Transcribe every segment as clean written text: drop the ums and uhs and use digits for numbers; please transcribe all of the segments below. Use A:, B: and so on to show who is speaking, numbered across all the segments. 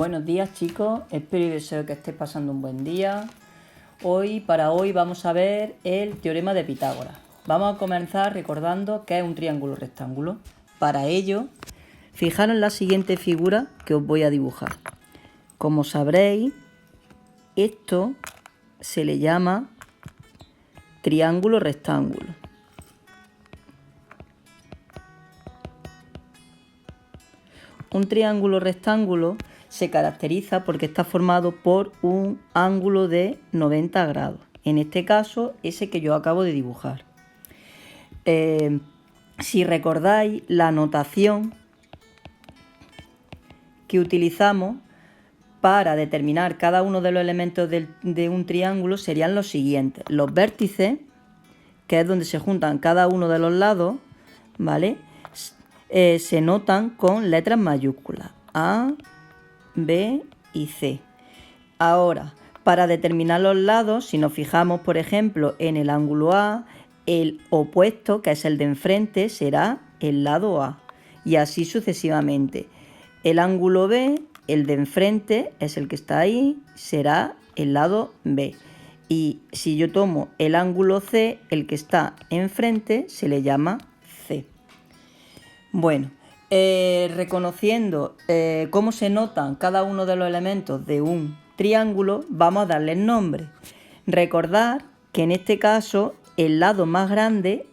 A: Buenos días, chicos, espero y deseo que estéis pasando un buen día. Para hoy vamos a ver el teorema de Pitágoras. Vamos a comenzar recordando qué es un triángulo rectángulo. Para ello, fijaros en la siguiente figura que os voy a dibujar. Como sabréis, esto se le llama triángulo rectángulo. Un triángulo rectángulo se caracteriza porque está formado por un ángulo de 90 grados. En este caso, ese que yo acabo de dibujar. Si recordáis, la notación que utilizamos para determinar cada uno de los elementos de un triángulo serían los siguientes. Los vértices, que es donde se juntan cada uno de los lados, ¿vale? Se notan con letras mayúsculas. A, B y C. Ahora, para determinar los lados, si nos fijamos, por ejemplo, en el ángulo A, el opuesto, que es el de enfrente, será el lado A. Y así sucesivamente. El ángulo B, el de enfrente, es el que está ahí, será el lado B. Y si yo tomo el ángulo C, el que está enfrente, se le llama C. Bueno, reconociendo cómo se notan cada uno de los elementos de un triángulo, vamos a darles nombre. Recordad que en este caso el lado más grande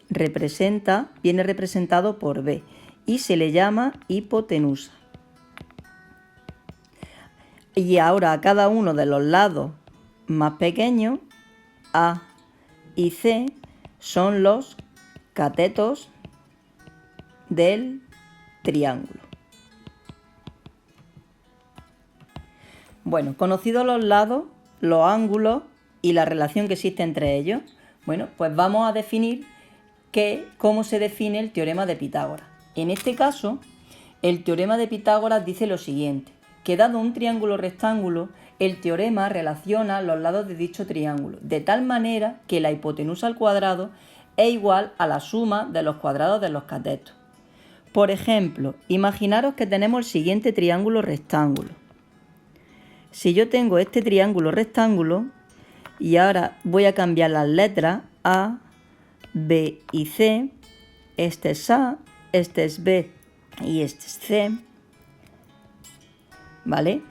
A: viene representado por B y se le llama hipotenusa. Y ahora a cada uno de los lados más pequeños, A y C, son los catetos del triángulo. Bueno, conocidos los lados, los ángulos y la relación que existe entre ellos, bueno, pues vamos a definir cómo se define el teorema de Pitágoras. En este caso, el teorema de Pitágoras dice lo siguiente, que dado un triángulo rectángulo, el teorema relaciona los lados de dicho triángulo, de tal manera que la hipotenusa al cuadrado es igual a la suma de los cuadrados de los catetos. Por ejemplo, imaginaros que tenemos el siguiente triángulo rectángulo. Si yo tengo este triángulo rectángulo, y ahora voy a cambiar las letras A, B y C, este es A, este es B y este es C, ¿vale?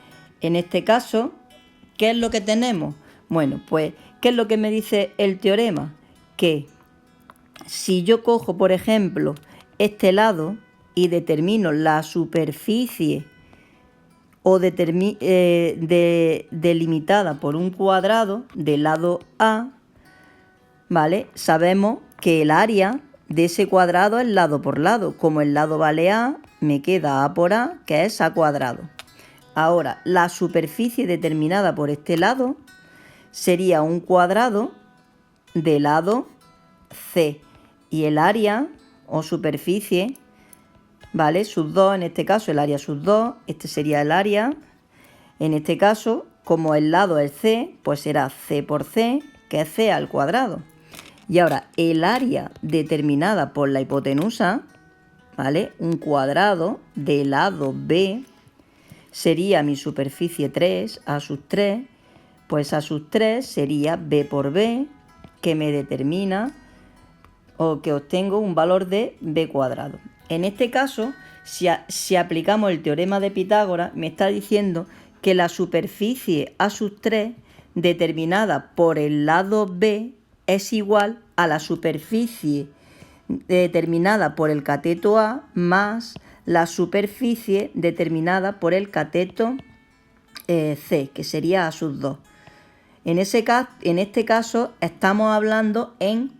A: En este caso, ¿qué es lo que tenemos? Bueno, pues, ¿qué es lo que me dice el teorema? Que si yo cojo, por ejemplo, este lado y determino la superficie o delimitada por un cuadrado del lado A, ¿vale? Sabemos que el área de ese cuadrado es lado por lado. Como el lado vale A, me queda A por A, que es A cuadrado. Ahora, la superficie determinada por este lado sería un cuadrado del lado C. Y el área o superficie, ¿vale? Sub 2, en este caso el área sub 2, este sería el área. En este caso, como el lado es C, pues será C por C, que es C al cuadrado. Y ahora, el área determinada por la hipotenusa, ¿vale? Un cuadrado del lado B sería mi superficie 3, A sub 3, pues A sub 3 sería B por B, que me determina o que obtengo un valor de B cuadrado. En este caso, si aplicamos el teorema de Pitágoras, me está diciendo que la superficie A sub 3 determinada por el lado B es igual a la superficie determinada por el cateto A más la superficie determinada por el cateto C, que sería A sub 2. En este caso estamos hablando en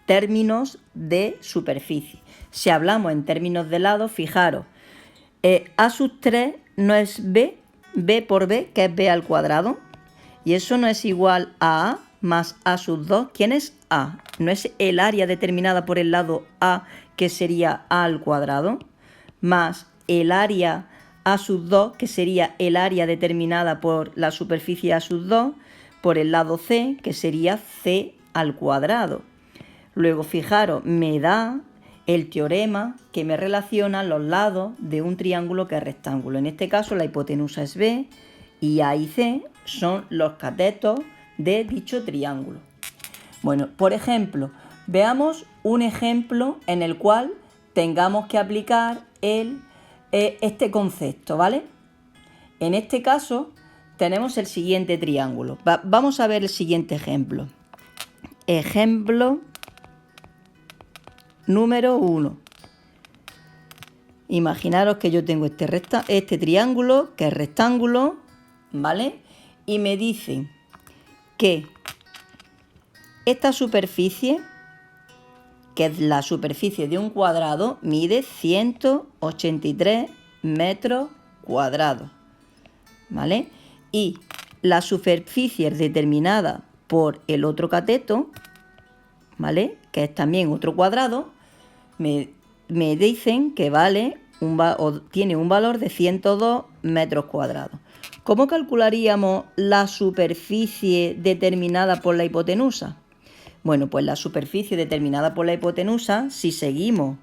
A: términos de superficie. Si hablamos en términos de lado, fijaros, A sub 3 no es B, B por B, que es B al cuadrado, y eso no es igual a A más A sub 2. ¿Quién es A? ¿No es el área determinada por el lado A, que sería A al cuadrado, más el área A sub 2, que sería el área determinada por la superficie A sub 2, por el lado C, que sería C al cuadrado? Luego, fijaros, me da el teorema que me relaciona los lados de un triángulo que es rectángulo. En este caso, la hipotenusa es B, y A y C son los catetos de dicho triángulo. Bueno, por ejemplo, veamos un ejemplo en el cual tengamos que aplicar este concepto, ¿vale? En este caso tenemos el siguiente triángulo. Vamos a ver el siguiente ejemplo. Ejemplo número 1. Imaginaros que yo tengo este triángulo, que es rectángulo, ¿vale? Y me dicen que esta superficie, que es la superficie de un cuadrado, mide 183 metros cuadrados, ¿vale? Y la superficie determinada por el otro cateto, ¿vale? Que es también otro cuadrado, me dicen que tiene un valor de 102 metros cuadrados. ¿Cómo calcularíamos la superficie determinada por la hipotenusa? Bueno, pues la superficie determinada por la hipotenusa, si seguimos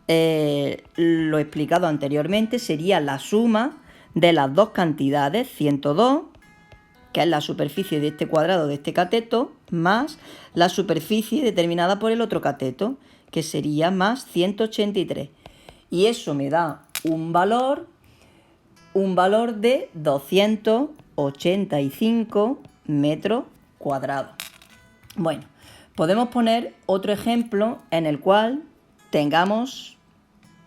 A: lo explicado anteriormente, sería la suma de las dos cantidades, 102, que es la superficie de este cuadrado de este cateto, más la superficie determinada por el otro cateto, que sería más 183. Y eso me da un valor de 285 metros cuadrados. Bueno, podemos poner otro ejemplo en el cual tengamos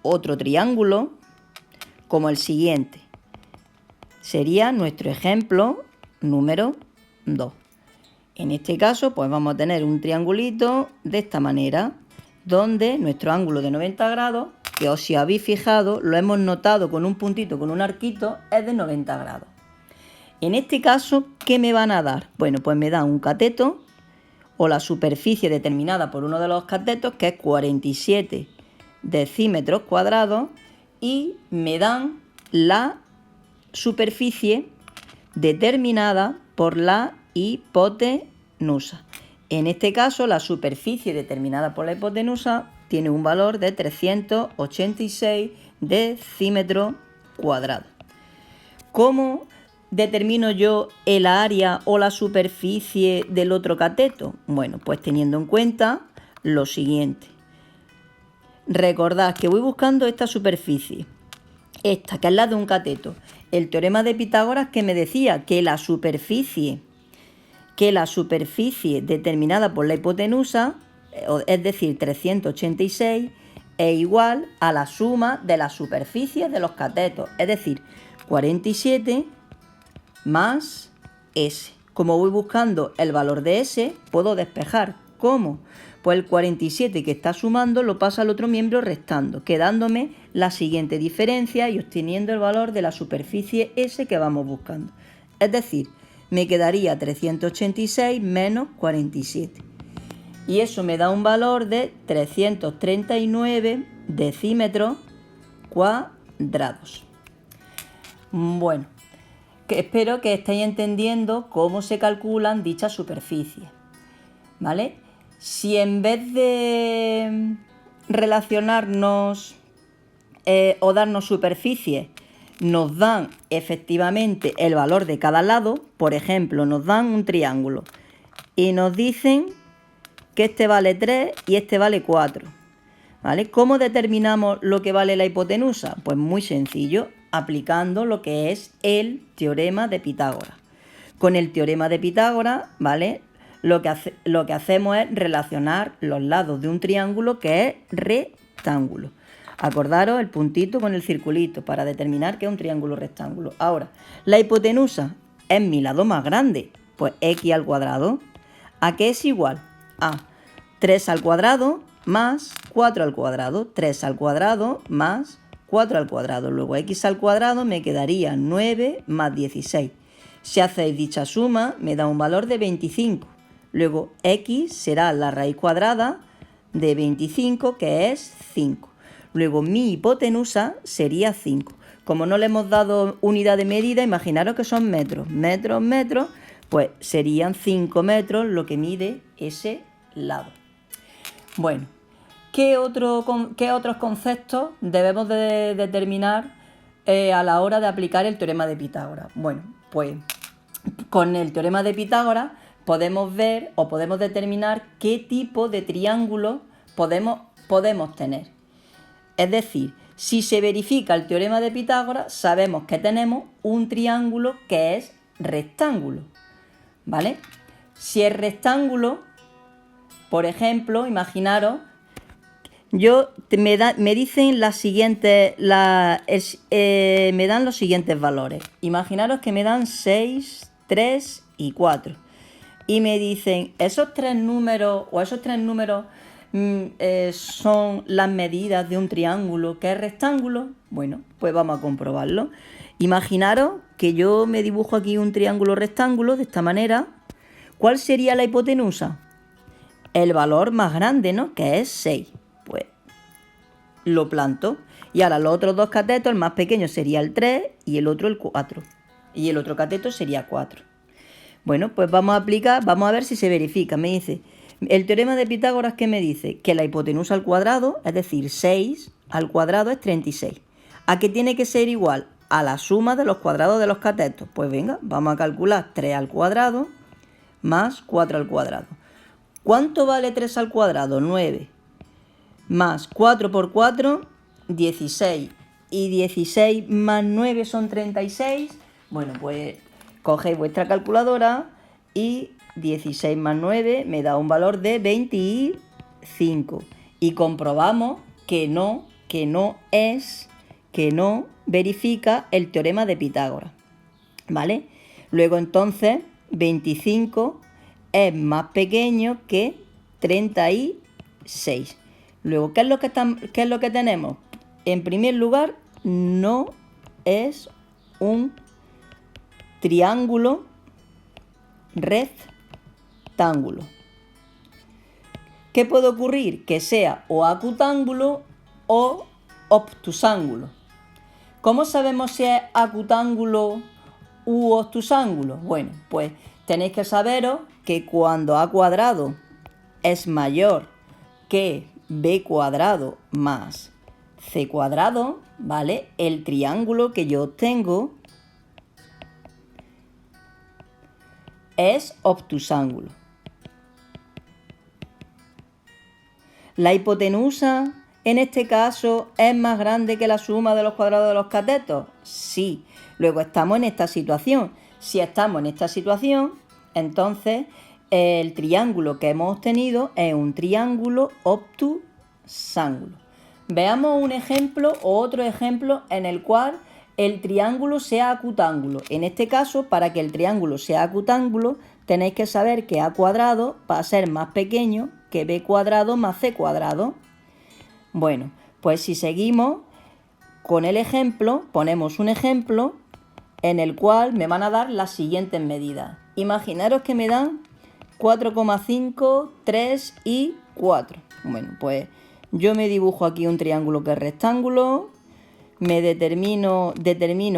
A: otro triángulo como el siguiente. Sería nuestro ejemplo número 2. En este caso, pues vamos a tener un triangulito de esta manera, donde nuestro ángulo de 90 grados, que si os habéis fijado, lo hemos notado con un puntito, con un arquito, es de 90 grados. En este caso, ¿qué me van a dar? Bueno, pues me dan un cateto, o la superficie determinada por uno de los catetos, que es 47 decímetros cuadrados, y me dan la superficie determinada por la hipotenusa. En este caso, la superficie determinada por la hipotenusa tiene un valor de 386 decímetros cuadrados. ¿Cómo determino yo el área o la superficie del otro cateto? Bueno, pues teniendo en cuenta lo siguiente. Recordad que voy buscando esta superficie, esta que es la de un cateto. El teorema de Pitágoras, que me decía que la superficie determinada por la hipotenusa, es decir, 386, es igual a la suma de las superficies de los catetos, es decir, 47 más S. Como voy buscando el valor de S, puedo despejar. ¿Cómo? Pues el 47 que está sumando lo pasa al otro miembro restando, quedándome la siguiente diferencia y obteniendo el valor de la superficie S que vamos buscando. Es decir, me quedaría 386 menos 47. Y eso me da un valor de 339 decímetros cuadrados. Bueno, espero que estéis entendiendo cómo se calculan dichas superficies, ¿vale? Si en vez de relacionarnos o darnos superficies, nos dan efectivamente el valor de cada lado, por ejemplo, nos dan un triángulo y nos dicen que este vale 3 y este vale 4, ¿vale? ¿Cómo determinamos lo que vale la hipotenusa? Pues muy sencillo, aplicando lo que es el teorema de Pitágoras. Con el teorema de Pitágoras, ¿vale?, lo que hacemos es relacionar los lados de un triángulo que es rectángulo. Acordaros el puntito con el circulito para determinar que es un triángulo rectángulo. Ahora, la hipotenusa es mi lado más grande, pues x al cuadrado. ¿A qué es igual? A 3 al cuadrado más 4 al cuadrado. 3 al cuadrado más 4 al cuadrado. Luego x al cuadrado me quedaría 9 más 16. Si hacéis dicha suma, me da un valor de 25. Luego x será la raíz cuadrada de 25, que es 5. Luego mi hipotenusa sería 5. Como no le hemos dado unidad de medida, imaginaros que son metros. Metros, pues serían 5 metros lo que mide ese lado. Bueno, ¿qué otros conceptos debemos de determinar a la hora de aplicar el teorema de Pitágoras? Bueno, pues con el teorema de Pitágoras podemos ver o podemos determinar qué tipo de triángulo podemos tener. Es decir, si se verifica el teorema de Pitágoras, sabemos que tenemos un triángulo que es rectángulo, ¿vale? Si es rectángulo, por ejemplo, imaginaros, me dicen las siguientes, me dan los siguientes valores. Imaginaros que me dan 6, 3 y 4. Y me dicen, esos tres números son las medidas de un triángulo que es rectángulo. Bueno, pues vamos a comprobarlo. Imaginaros que yo me dibujo aquí un triángulo rectángulo de esta manera. ¿Cuál sería la hipotenusa? El valor más grande, ¿no? Que es 6. Pues lo planto. Y ahora los otros dos catetos, el más pequeño sería el 3 y el otro el 4. Y el otro cateto sería 4. Bueno, pues vamos a ver si se verifica. Me dice, el teorema de Pitágoras, ¿qué me dice? Que la hipotenusa al cuadrado, es decir, 6 al cuadrado es 36. ¿A qué tiene que ser igual? A la suma de los cuadrados de los catetos. Pues venga, vamos a calcular 3 al cuadrado más 4 al cuadrado. ¿Cuánto vale 3 al cuadrado? 9. Más 4 por 4, 16. Y 16 más 9 son 36. Bueno, pues cogéis vuestra calculadora y 16 más 9 me da un valor de 25. Y comprobamos que no verifica el teorema de Pitágoras, ¿vale? Luego entonces 25 es más pequeño que 36. Luego, ¿qué es lo que tenemos? En primer lugar, no es un triángulo rectángulo. ¿Qué puede ocurrir? Que sea o acutángulo o obtusángulo. ¿Cómo sabemos si es acutángulo u obtusángulo? Bueno, pues tenéis que saberos que cuando a cuadrado es mayor que b cuadrado más c cuadrado, ¿vale? El triángulo que yo obtengo es obtusángulo. La hipotenusa en este caso es más grande que la suma de los cuadrados de los catetos. Sí. Luego estamos en esta situación. Si estamos en esta situación, entonces el triángulo que hemos obtenido es un triángulo obtusángulo. Veamos un ejemplo o otro ejemplo en el cual el triángulo sea acutángulo. En este caso, para que el triángulo sea acutángulo, tenéis que saber que a cuadrado va a ser más pequeño que b cuadrado más c cuadrado. Bueno, pues si seguimos con el ejemplo, ponemos un ejemplo en el cual me van a dar las siguientes medidas. Imaginaros que me dan 4,5, 3 y 4. Bueno, pues yo me dibujo aquí un triángulo que es rectángulo, me determino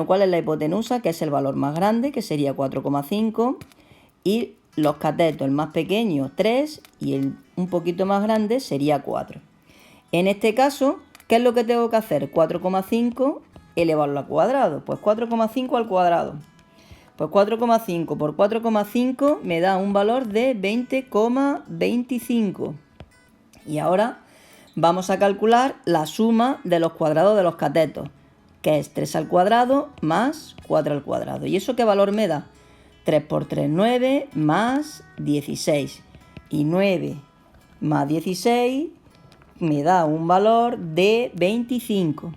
A: cuál es la hipotenusa, que es el valor más grande, que sería 4,5, y los catetos, el más pequeño 3 y el un poquito más grande sería 4. En este caso, ¿qué es lo que tengo que hacer? 4,5 elevarlo al cuadrado. Pues 4,5 al cuadrado. Pues 4,5 por 4,5 me da un valor de 20,25. Y ahora vamos a calcular la suma de los cuadrados de los catetos, que es 3 al cuadrado más 4 al cuadrado. ¿Y eso qué valor me da? 3 por 3, 9, más 16. Y 9 más 16 me da un valor de 25.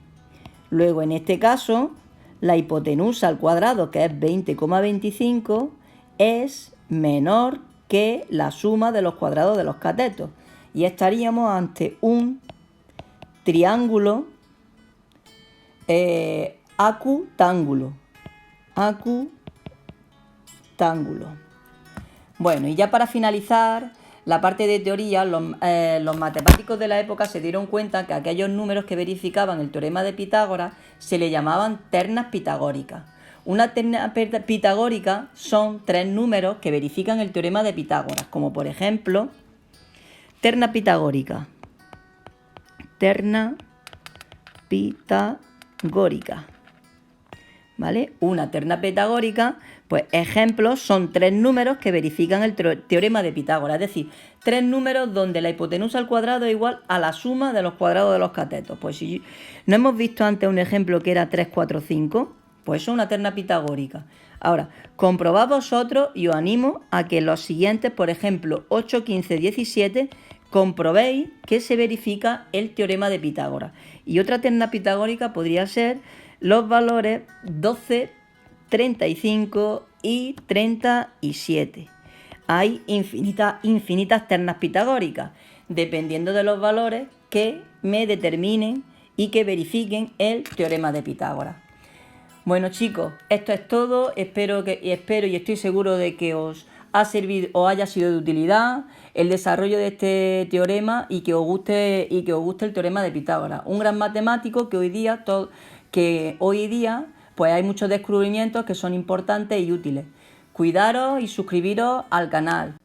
A: Luego, en este caso, la hipotenusa al cuadrado, que es 20,25, es menor que la suma de los cuadrados de los catetos. Y estaríamos ante un triángulo acutángulo. Bueno, y ya para finalizar la parte de teoría, los matemáticos de la época se dieron cuenta que aquellos números que verificaban el teorema de Pitágoras se le llamaban ternas pitagóricas. Una terna pitagórica son tres números que verifican el teorema de Pitágoras, como por ejemplo, terna pitagórica. ¿vale? Una terna pitagórica, pues ejemplos son 3 números que verifican el teorema de Pitágoras, es decir, 3 números donde la hipotenusa al cuadrado es igual a la suma de los cuadrados de los catetos. Pues si no hemos visto antes un ejemplo que era 3, 4, 5, pues eso es una terna pitagórica. Ahora, comprobad vosotros y os animo a que los siguientes, por ejemplo, 8, 15, 17, comprobéis que se verifica el teorema de Pitágoras. Y otra terna pitagórica podría ser los valores 12, 35 y 37. Hay infinitas ternas pitagóricas, dependiendo de los valores que me determinen y que verifiquen el teorema de Pitágoras. Bueno, chicos, esto es todo. Espero y estoy seguro de que os ha servido o haya sido de utilidad el desarrollo de este teorema y que os guste el teorema de Pitágoras. Un gran matemático que hoy día pues hay muchos descubrimientos que son importantes y útiles. Cuidaros y suscribiros al canal.